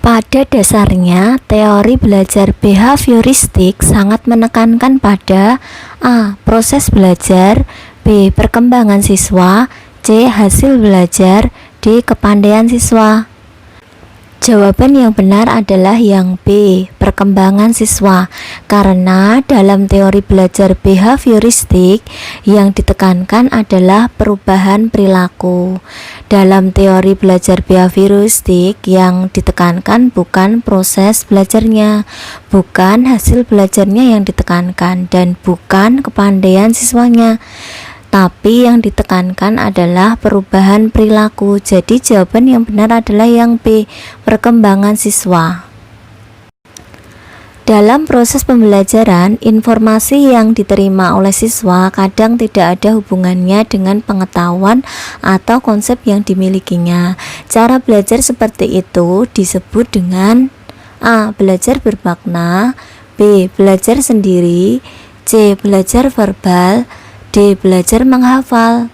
Pada dasarnya, teori belajar behavioristik sangat menekankan pada A. Proses belajar, B. Perkembangan siswa, C. Hasil belajar, D. Kepandaian siswa. Jawaban yang benar adalah yang B, perkembangan siswa. Karena dalam teori belajar behavioristik yang ditekankan adalah perubahan perilaku. Dalam teori belajar behavioristik yang ditekankan bukan proses belajarnya, bukan hasil belajarnya yang ditekankan, dan bukan kepandaian siswanya, tapi yang ditekankan adalah perubahan perilaku. Jadi jawaban yang benar adalah yang B, perkembangan siswa. Dalam proses pembelajaran, informasi yang diterima oleh siswa kadang tidak ada hubungannya dengan pengetahuan atau konsep yang dimilikinya. Cara belajar seperti itu disebut dengan A. Belajar bermakna, B. Belajar sendiri, C. Belajar verbal, D. Belajar menghafal.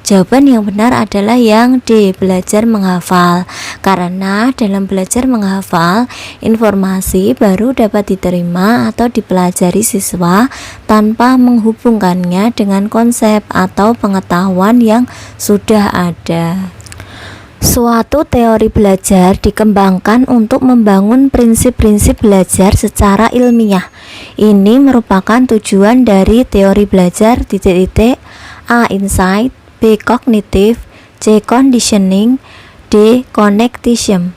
Jawaban yang benar adalah yang D. Belajar menghafal. Karena dalam belajar menghafal, informasi baru dapat diterima atau dipelajari siswa tanpa menghubungkannya dengan konsep atau pengetahuan yang sudah ada. Suatu teori belajar dikembangkan untuk membangun prinsip-prinsip belajar secara ilmiah. Ini merupakan tujuan dari teori belajar A. Insight, B. Cognitive, C. Conditioning, D. Connectism.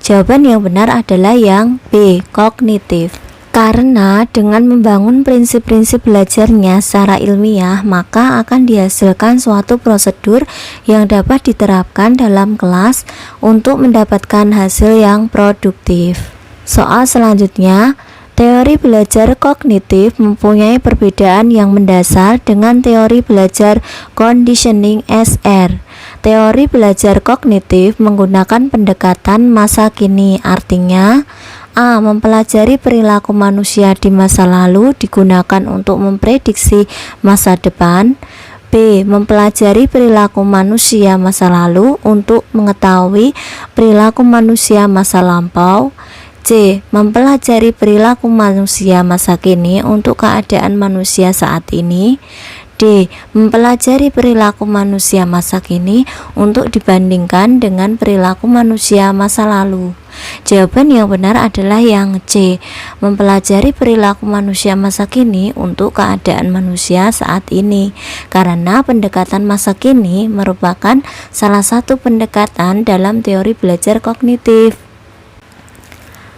Jawaban yang benar adalah yang B. Cognitive. Karena dengan membangun prinsip-prinsip belajarnya secara ilmiah, maka akan dihasilkan suatu prosedur yang dapat diterapkan dalam kelas untuk mendapatkan hasil yang produktif. Soal selanjutnya, teori belajar kognitif mempunyai perbedaan yang mendasar dengan teori belajar conditioning SR. Teori belajar kognitif menggunakan pendekatan masa kini, artinya A. Mempelajari perilaku manusia di masa lalu digunakan untuk memprediksi masa depan. B. Mempelajari perilaku manusia masa lalu untuk mengetahui perilaku manusia masa lampau. C. Mempelajari perilaku manusia masa kini untuk keadaan manusia saat ini. D. Mempelajari perilaku manusia masa kini untuk dibandingkan dengan perilaku manusia masa lalu. Jawaban yang benar adalah yang C. Mempelajari perilaku manusia masa kini untuk keadaan manusia saat ini. Karena pendekatan masa kini merupakan salah satu pendekatan dalam teori belajar kognitif.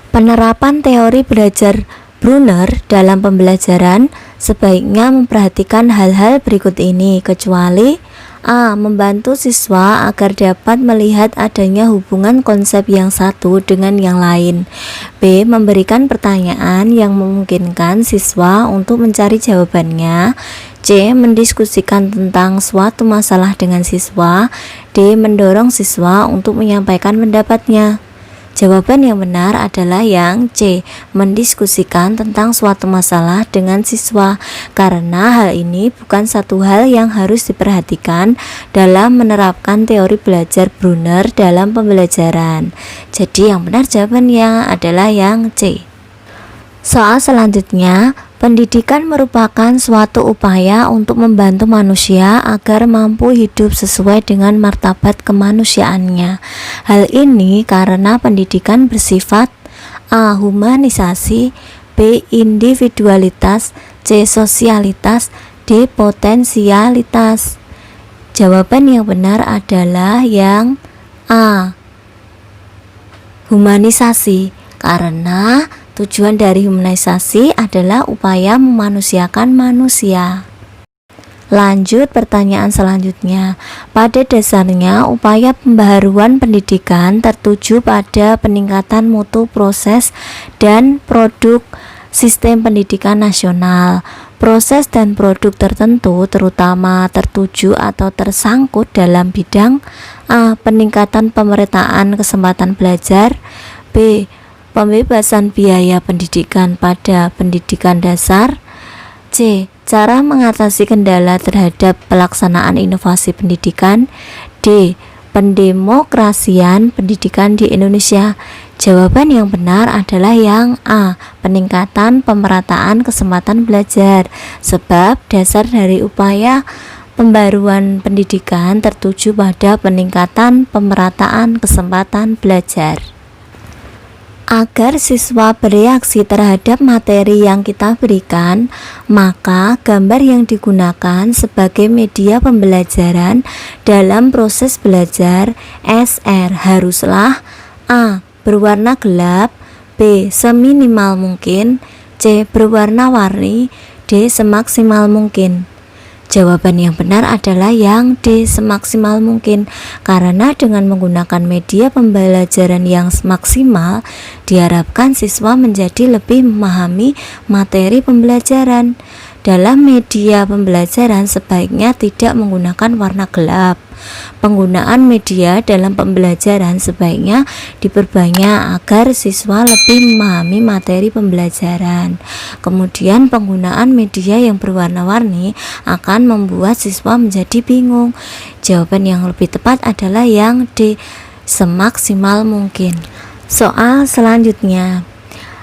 Penerapan teori belajar Brunner dalam pembelajaran sebaiknya memperhatikan hal-hal berikut ini, kecuali A. Membantu siswa agar dapat melihat adanya hubungan konsep yang satu dengan yang lain. B. Memberikan pertanyaan yang memungkinkan siswa untuk mencari jawabannya. C. Mendiskusikan tentang suatu masalah dengan siswa. D. Mendorong siswa untuk menyampaikan pendapatnya. Jawaban yang benar adalah yang C. Mendiskusikan tentang suatu masalah dengan siswa. Karena hal ini bukan satu hal yang harus diperhatikan dalam menerapkan teori belajar Brunner dalam pembelajaran. Jadi yang benar jawabannya adalah yang C. Soal selanjutnya, pendidikan merupakan suatu upaya untuk membantu manusia agar mampu hidup sesuai dengan martabat kemanusiaannya. Hal ini karena pendidikan bersifat A. Humanisasi, B. Individualitas, C. Sosialitas, D. Potensialitas. Jawaban yang benar adalah yang A. Humanisasi. Karena tujuan dari humanisasi adalah upaya memanusiakan manusia. Lanjut pertanyaan selanjutnya. Pada dasarnya, upaya pembaharuan pendidikan tertuju pada peningkatan mutu proses dan produk sistem pendidikan nasional. Proses dan produk tertentu terutama tertuju atau tersangkut dalam bidang A. Peningkatan pemerataan kesempatan belajar, B. Pembebasan biaya pendidikan pada pendidikan dasar, C. Cara mengatasi kendala terhadap pelaksanaan inovasi pendidikan, D. Pendemokrasian pendidikan di Indonesia. Jawaban yang benar adalah yang A, peningkatan pemerataan kesempatan belajar. Sebab dasar dari upaya pembaruan pendidikan tertuju pada peningkatan pemerataan kesempatan belajar. Agar siswa bereaksi terhadap materi yang kita berikan, maka gambar yang digunakan sebagai media pembelajaran dalam proses belajar SR haruslah A. berwarna gelap, B. seminimal mungkin, C. berwarna-warni, D. semaksimal mungkin. Jawaban yang benar adalah yang D, semaksimal mungkin, karena dengan menggunakan media pembelajaran yang maksimal diharapkan siswa menjadi lebih memahami materi pembelajaran. Dalam media pembelajaran sebaiknya tidak menggunakan warna gelap. Penggunaan media dalam pembelajaran sebaiknya diperbanyak agar siswa lebih memahami materi pembelajaran. Kemudian penggunaan media yang berwarna-warni akan membuat siswa menjadi bingung. Jawaban yang lebih tepat adalah yang D, semaksimal mungkin. Soal selanjutnya.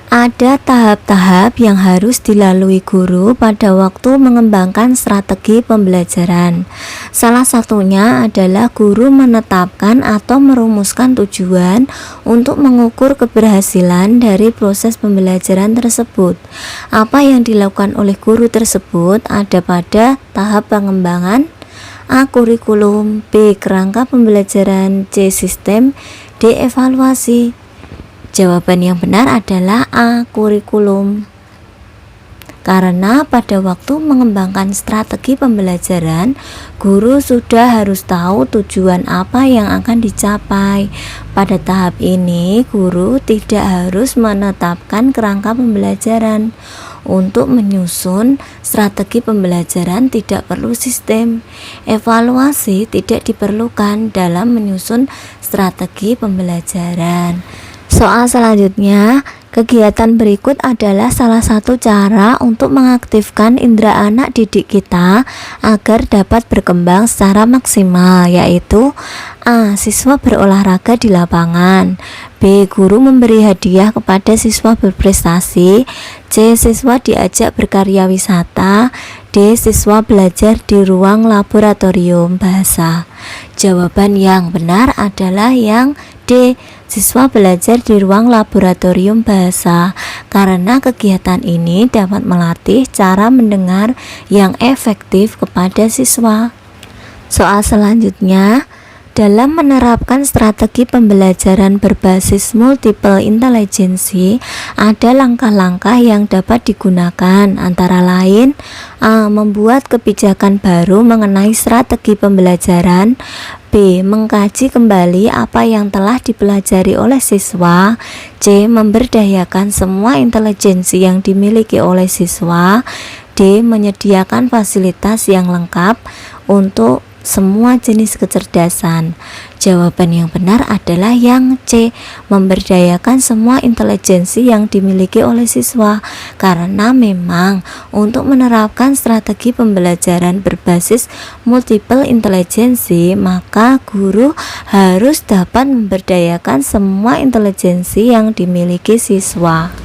Ada tahap-tahap yang harus dilalui guru pada waktu mengembangkan strategi pembelajaran. Salah satunya adalah guru menetapkan atau merumuskan tujuan untuk mengukur keberhasilan dari proses pembelajaran tersebut. Apa yang dilakukan oleh guru tersebut ada pada tahap pengembangan, A. kurikulum, B. kerangka pembelajaran, C. sistem, D. evaluasi. Jawaban yang benar adalah A. kurikulum. Karena pada waktu mengembangkan strategi pembelajaran, guru sudah harus tahu tujuan apa yang akan dicapai. Pada tahap ini, guru tidak harus menetapkan kerangka pembelajaran. Untuk menyusun strategi pembelajaran tidak perlu sistem. Evaluasi tidak diperlukan dalam menyusun strategi pembelajaran. Soal selanjutnya, kegiatan berikut adalah salah satu cara untuk mengaktifkan indera anak didik kita agar dapat berkembang secara maksimal, yaitu A. siswa berolahraga di lapangan, B. guru memberi hadiah kepada siswa berprestasi, C. siswa diajak berkarya wisata, D. siswa belajar di ruang laboratorium bahasa. Jawaban yang benar adalah yang D. siswa belajar di ruang laboratorium bahasa, karena kegiatan ini dapat melatih cara mendengar yang efektif kepada siswa. Soal selanjutnya, dalam menerapkan strategi pembelajaran berbasis multiple intelligence, ada langkah-langkah yang dapat digunakan, antara lain A. membuat kebijakan baru mengenai strategi pembelajaran, B. mengkaji kembali apa yang telah dipelajari oleh siswa, C. memberdayakan semua intelijensi yang dimiliki oleh siswa, D. menyediakan fasilitas yang lengkap untuk semua jenis kecerdasan. Jawaban yang benar adalah yang C. memberdayakan semua intelijensi yang dimiliki oleh siswa, karena memang untuk menerapkan strategi pembelajaran berbasis multiple intelligence, maka guru harus dapat memberdayakan semua intelijensi yang dimiliki siswa.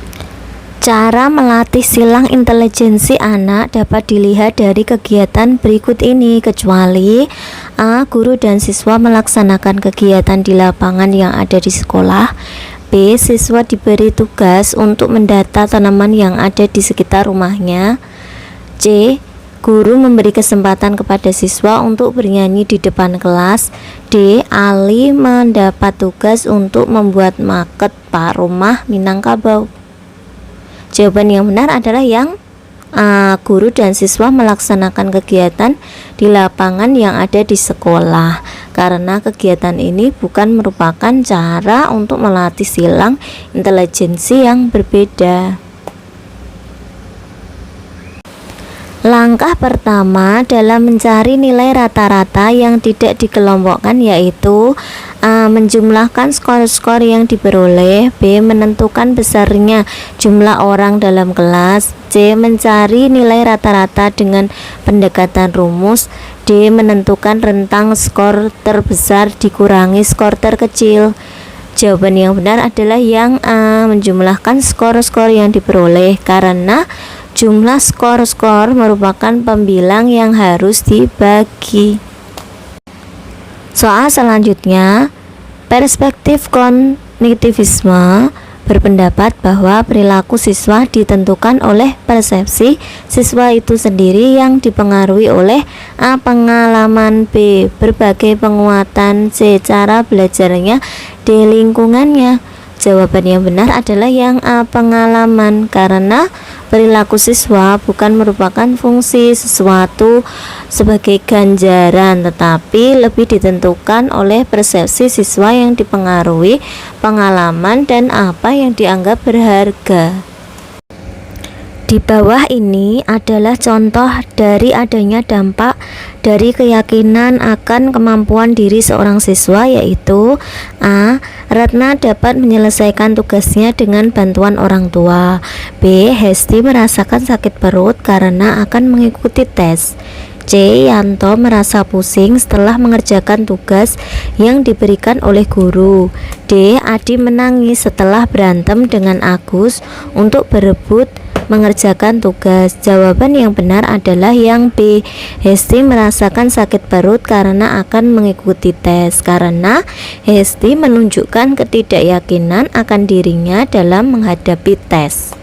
Cara melatih silang intelijensi anak dapat dilihat dari kegiatan berikut ini, kecuali A. guru dan siswa melaksanakan kegiatan di lapangan yang ada di sekolah, B. siswa diberi tugas untuk mendata tanaman yang ada di sekitar rumahnya, C. guru memberi kesempatan kepada siswa untuk bernyanyi di depan kelas, D. Ali mendapat tugas untuk membuat maket Pak Rumah Minangkabau. Jawaban yang benar adalah yang A. guru dan siswa melaksanakan kegiatan di lapangan yang ada di sekolah, karena kegiatan ini bukan merupakan cara untuk melatih silang intelijensi yang berbeda. Langkah pertama dalam mencari nilai rata-rata yang tidak dikelompokkan yaitu A. menjumlahkan skor-skor yang diperoleh, B. menentukan besarnya jumlah orang dalam kelas, C. mencari nilai rata-rata dengan pendekatan rumus, D. menentukan rentang skor terbesar dikurangi skor terkecil. Jawaban yang benar adalah yang A, menjumlahkan skor-skor yang diperoleh, karena jumlah skor-skor merupakan pembilang yang harus dibagi. Soal selanjutnya, perspektif kognitivisme berpendapat bahwa perilaku siswa ditentukan oleh persepsi siswa itu sendiri yang dipengaruhi oleh A, pengalaman, B, berbagai penguatan, C, cara belajarnya, D, lingkungannya. Jawaban yang benar adalah yang A, pengalaman, karena perilaku siswa bukan merupakan fungsi sesuatu sebagai ganjaran, tetapi lebih ditentukan oleh persepsi siswa yang dipengaruhi pengalaman dan apa yang dianggap berharga. Di bawah ini adalah contoh dari adanya dampak dari keyakinan akan kemampuan diri seorang siswa, yaitu A, Ratna dapat menyelesaikan tugasnya dengan bantuan orang tua. B, Hesti merasakan sakit perut karena akan mengikuti tes. C, Yanto merasa pusing setelah mengerjakan tugas yang diberikan oleh guru. D, Adi menangis setelah berantem dengan Agus untuk berebut mengerjakan tugas. Jawaban yang benar adalah yang B, Hesti merasakan sakit perut karena akan mengikuti tes, karena Hesti menunjukkan ketidakyakinan akan dirinya dalam menghadapi tes.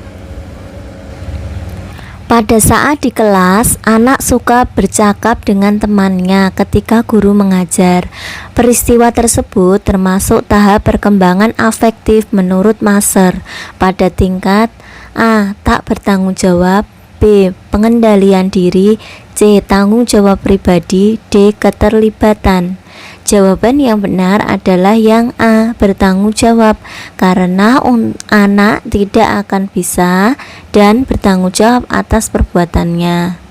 Pada saat di kelas, anak suka bercakap dengan temannya ketika guru mengajar. Peristiwa tersebut termasuk tahap perkembangan afektif menurut Maser pada tingkat A, tak bertanggung jawab, B, pengendalian diri, C, tanggung jawab pribadi, D, keterlibatan. Jawaban yang benar adalah yang A, bertanggung jawab, karena anak tidak akan bisa dan bertanggung jawab atas perbuatannya.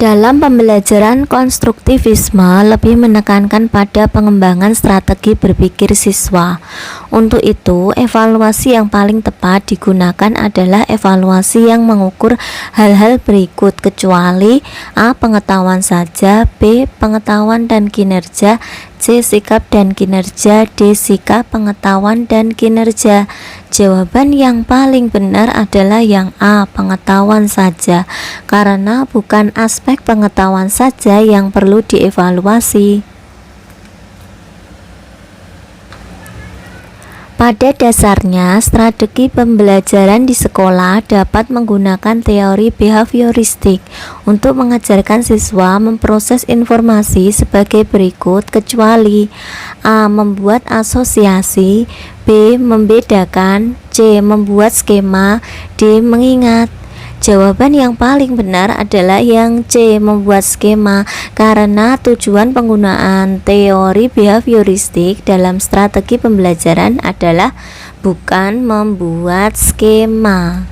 Dalam pembelajaran konstruktivisme lebih menekankan pada pengembangan strategi berpikir siswa. Untuk itu, evaluasi yang paling tepat digunakan adalah evaluasi yang mengukur hal-hal berikut, kecuali A, pengetahuan saja, B, pengetahuan dan kinerja, C, sikap dan kinerja, D, sikap, pengetahuan dan kinerja. Jawaban yang paling benar adalah yang A, pengetahuan saja, karena bukan aspek pengetahuan saja yang perlu dievaluasi. Pada dasarnya, strategi pembelajaran di sekolah dapat menggunakan teori behavioristik untuk mengajarkan siswa memproses informasi sebagai berikut, kecuali A, membuat asosiasi, B, membedakan, C, membuat skema, D, mengingat. Jawaban yang paling benar adalah yang C, membuat skema, karena tujuan penggunaan teori behavioristik dalam strategi pembelajaran adalah bukan membuat skema.